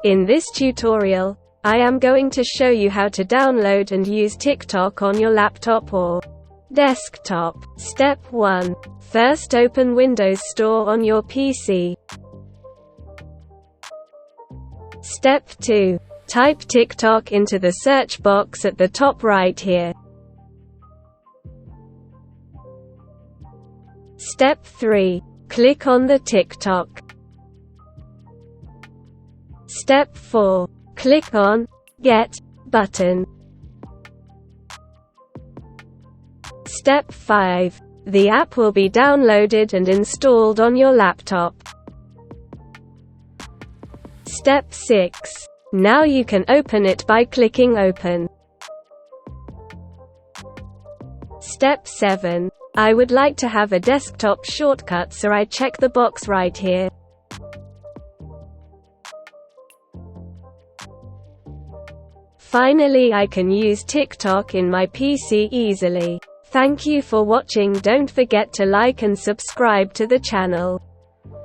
In this tutorial, I am going to show you how to download and use TikTok on your laptop or desktop. Step 1. First open Windows Store on your PC. Step 2. Type TikTok into the search box at the top right here. Step 3. Click on the TikTok. Step 4. Click on Get button. Step 5. The app will be downloaded and installed on your laptop. Step 6. Now you can open it by clicking Open. Step 7. I would like to have a desktop shortcut, so I check the box right here. Finally, I can use TikTok in my PC easily. Thank you for watching. Don't forget to like and subscribe to the channel.